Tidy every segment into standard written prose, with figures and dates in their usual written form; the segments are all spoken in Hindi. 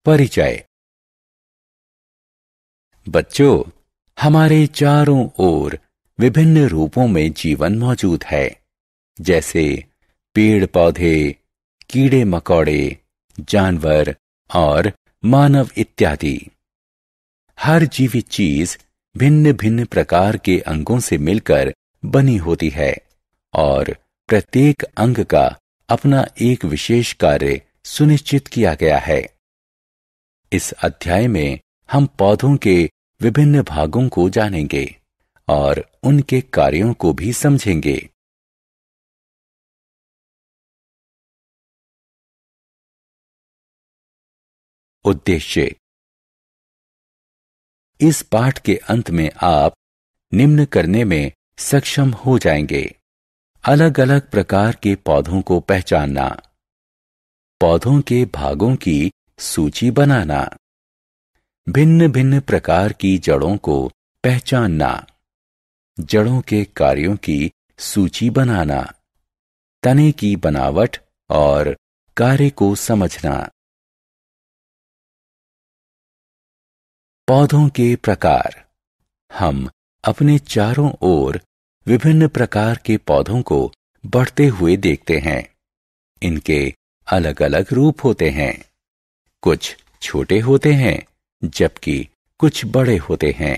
परिचय। बच्चों, हमारे चारों ओर विभिन्न रूपों में जीवन मौजूद है, जैसे पेड़ पौधे, कीड़े मकोड़े, जानवर और मानव इत्यादि। हर जीवित चीज भिन्न भिन्न प्रकार के अंगों से मिलकर बनी होती है और प्रत्येक अंग का अपना एक विशेष कार्य सुनिश्चित किया गया है। इस अध्याय में हम पौधों के विभिन्न भागों को जानेंगे और उनके कार्यों को भी समझेंगे। उद्देश्य। इस पाठ के अंत में आप निम्न करने में सक्षम हो जाएंगे: अलग अलग प्रकार के पौधों को पहचानना, पौधों के भागों की सूची बनाना, भिन्न भिन्न प्रकार की जड़ों को पहचानना, जड़ों के कार्यों की सूची बनाना, तने की बनावट और कार्य को समझना। पौधों के प्रकार। हम अपने चारों ओर विभिन्न प्रकार के पौधों को बढ़ते हुए देखते हैं। इनके अलग अलग रूप होते हैं। कुछ छोटे होते हैं, जबकि कुछ बड़े होते हैं।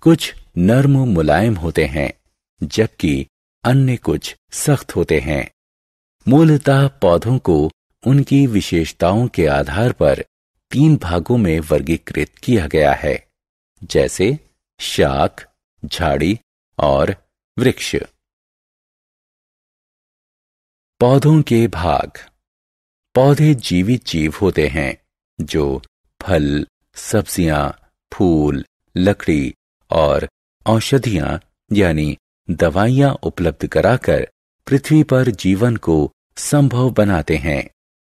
कुछ नर्म मुलायम होते हैं, जबकि अन्य कुछ सख्त होते हैं। मूलतः पौधों को उनकी विशेषताओं के आधार पर 3 भागों में वर्गीकृत किया गया है, जैसे शाख, झाड़ी और वृक्ष। पौधों के भाग। पौधे जीवित जीव होते हैं जो फल, सब्जियां, फूल, लकड़ी और औषधियां यानी दवाइयां उपलब्ध कराकर पृथ्वी पर जीवन को संभव बनाते हैं।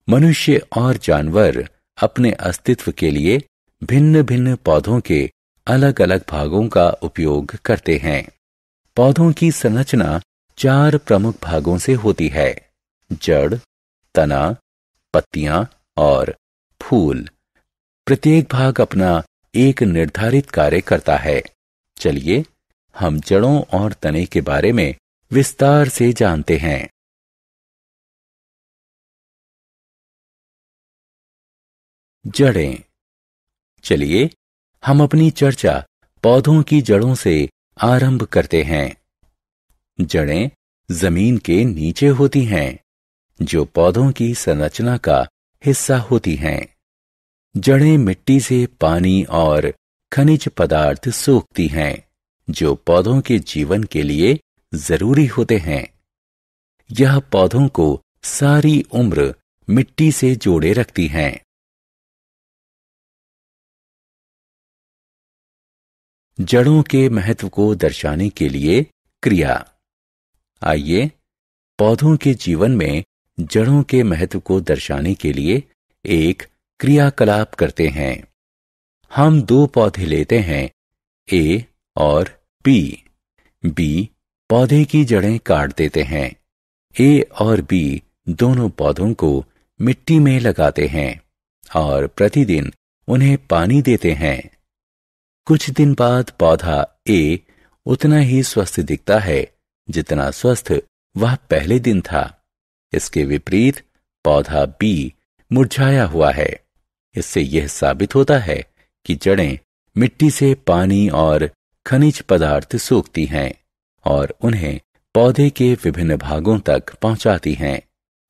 मनुष्य और जानवर अपने अस्तित्व के लिए भिन्न भिन्न पौधों के अलग अलग भागों का उपयोग करते हैं। पौधों की संरचना 4 प्रमुख भागों से होती है: जड़, तना, पत्तियां और फूल। प्रत्येक भाग अपना एक निर्धारित कार्य करता है। चलिए हम जड़ों और तने के बारे में विस्तार से जानते हैं। जड़ें। चलिए हम अपनी चर्चा पौधों की जड़ों से आरंभ करते हैं। जड़ें जमीन के नीचे होती हैं, जो पौधों की संरचना का हिस्सा होती हैं। जड़ें मिट्टी से पानी और खनिज पदार्थ सोखती हैं, जो पौधों के जीवन के लिए जरूरी होते हैं। यह पौधों को सारी उम्र मिट्टी से जोड़े रखती हैं। जड़ों के महत्व को दर्शाने के लिए क्रिया। आइए पौधों के जीवन में जड़ों के महत्व को दर्शाने के लिए एक क्रियाकलाप करते हैं। हम 2 पौधे लेते हैं, ए और बी। बी पौधे की जड़ें काट देते हैं। ए और बी दोनों पौधों को मिट्टी में लगाते हैं और प्रतिदिन उन्हें पानी देते हैं। कुछ दिन बाद पौधा ए उतना ही स्वस्थ दिखता है जितना स्वस्थ वह पहले दिन था। इसके विपरीत पौधा बी मुरझाया हुआ है। इससे यह साबित होता है कि जड़ें मिट्टी से पानी और खनिज पदार्थ सोखती हैं और उन्हें पौधे के विभिन्न भागों तक पहुंचाती हैं।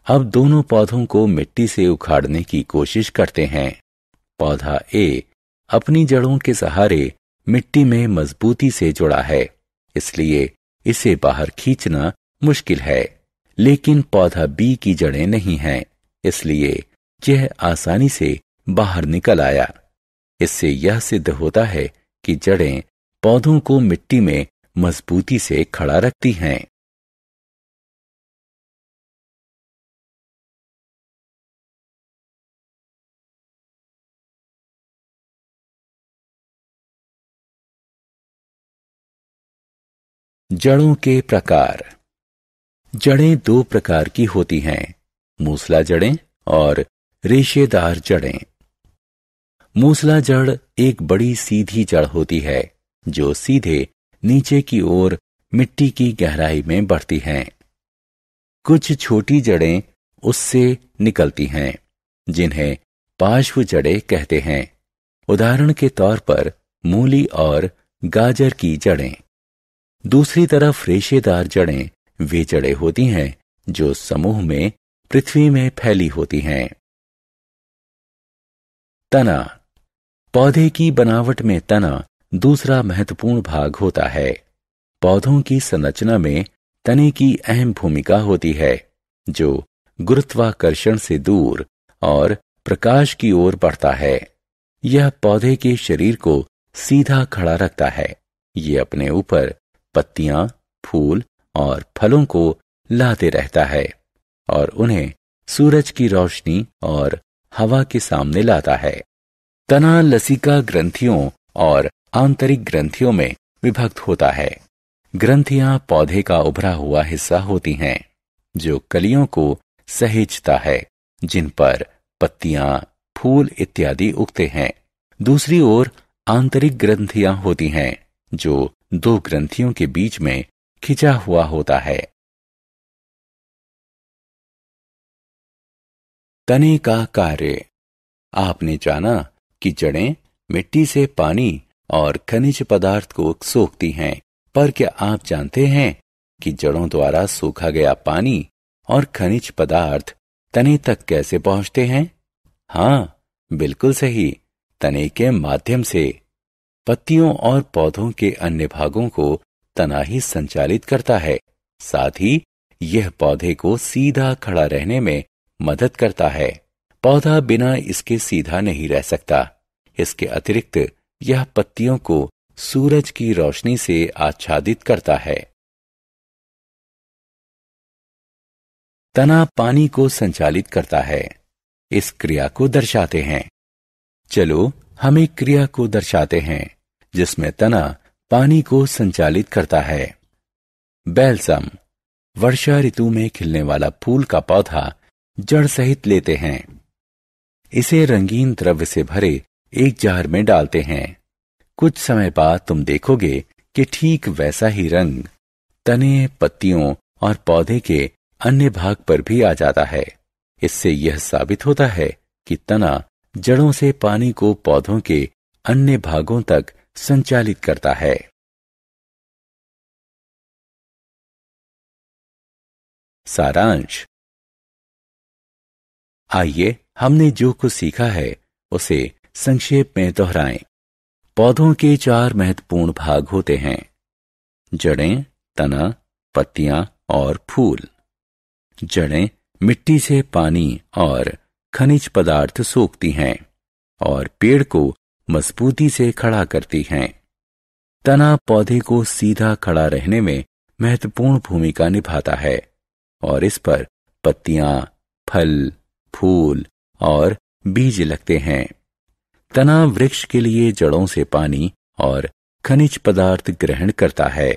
अब दोनों पौधों को मिट्टी से उखाड़ने की कोशिश करते हैं। पौधा ए अपनी जड़ों के सहारे मिट्टी में मजबूती से जुड़ा है, इसलिए इसे बाहर खींचना मुश्किल है। लेकिन पौधा बी की जड़ें नहीं हैं, इसलिए यह आसानी से बाहर निकल आया। इससे यह सिद्ध होता है कि जड़ें पौधों को मिट्टी में मजबूती से खड़ा रखती हैं। जड़ों के प्रकार। जड़ें 2 प्रकार की होती हैं: मूसला जड़ें और रेशेदार जड़ें। मूसला जड़ एक बड़ी सीधी जड़ होती है जो सीधे नीचे की ओर मिट्टी की गहराई में बढ़ती हैं। कुछ छोटी जड़ें उससे निकलती हैं जिन्हें पार्श्व जड़ें कहते हैं। उदाहरण के तौर पर मूली और गाजर की जड़ें। दूसरी तरफ रेशेदार जड़ें वे जड़ें होती हैं जो समूह में पृथ्वी में फैली होती हैं। तना। पौधे की बनावट में तना दूसरा महत्वपूर्ण भाग होता है। पौधों की संरचना में तने की अहम भूमिका होती है जो गुरुत्वाकर्षण से दूर और प्रकाश की ओर बढ़ता है। यह पौधे के शरीर को सीधा खड़ा रखता है। ये अपने ऊपर पत्तियां, फूल और फलों को लाते रहता है और उन्हें सूरज की रोशनी और हवा के सामने लाता है। तना लसिका ग्रंथियों और आंतरिक ग्रंथियों में विभक्त होता है। ग्रंथियां पौधे का उभरा हुआ हिस्सा होती हैं जो कलियों को सहेजता है जिन पर पत्तियां, फूल इत्यादि उगते हैं। दूसरी ओर आंतरिक ग्रंथियां होती हैं जो दो ग्रंथियों के बीच में खिंचा हुआ होता है। तने का कार्य। आपने जाना कि जड़ें मिट्टी से पानी और खनिज पदार्थ को सोखती हैं, पर क्या आप जानते हैं कि जड़ों द्वारा सोखा गया पानी और खनिज पदार्थ तने तक कैसे पहुंचते हैं? हाँ, बिल्कुल सही, तने के माध्यम से। पत्तियों और पौधों के अन्य भागों को तना ही संचालित करता है। साथ ही यह पौधे को सीधा खड़ा रहने में मदद करता है। पौधा बिना इसके सीधा नहीं रह सकता। इसके अतिरिक्त यह पत्तियों को सूरज की रोशनी से आच्छादित करता है। तना पानी को संचालित करता है। इस क्रिया को दर्शाते हैं। चलो हम एक क्रिया को दर्शाते हैं जिसमें तना पानी को संचालित करता है। बैल्सम। वर्षा ऋतु में खिलने वाला फूल का पौधा जड़ सहित लेते हैं। इसे रंगीन द्रव्य से भरे एक जार में डालते हैं। कुछ समय बाद तुम देखोगे कि ठीक वैसा ही रंग तने, पत्तियों और पौधे के अन्य भाग पर भी आ जाता है। इससे यह साबित होता है कि तना जड़ों से पानी को पौधों के अन्य भागों तक संचालित करता है। सारांश। आइए हमने जो कुछ सीखा है उसे संक्षेप में दोहराएं। पौधों के 4 महत्वपूर्ण भाग होते हैं: जड़ें, तना, पत्तियां और फूल। जड़ें मिट्टी से पानी और खनिज पदार्थ सोखती हैं और पेड़ को मजबूती से खड़ा करती हैं। तना पौधे को सीधा खड़ा रहने में महत्वपूर्ण भूमिका निभाता है और इस पर पत्तियां, फल, फूल और बीज लगते हैं। तना वृक्ष के लिए जड़ों से पानी और खनिज पदार्थ ग्रहण करता है।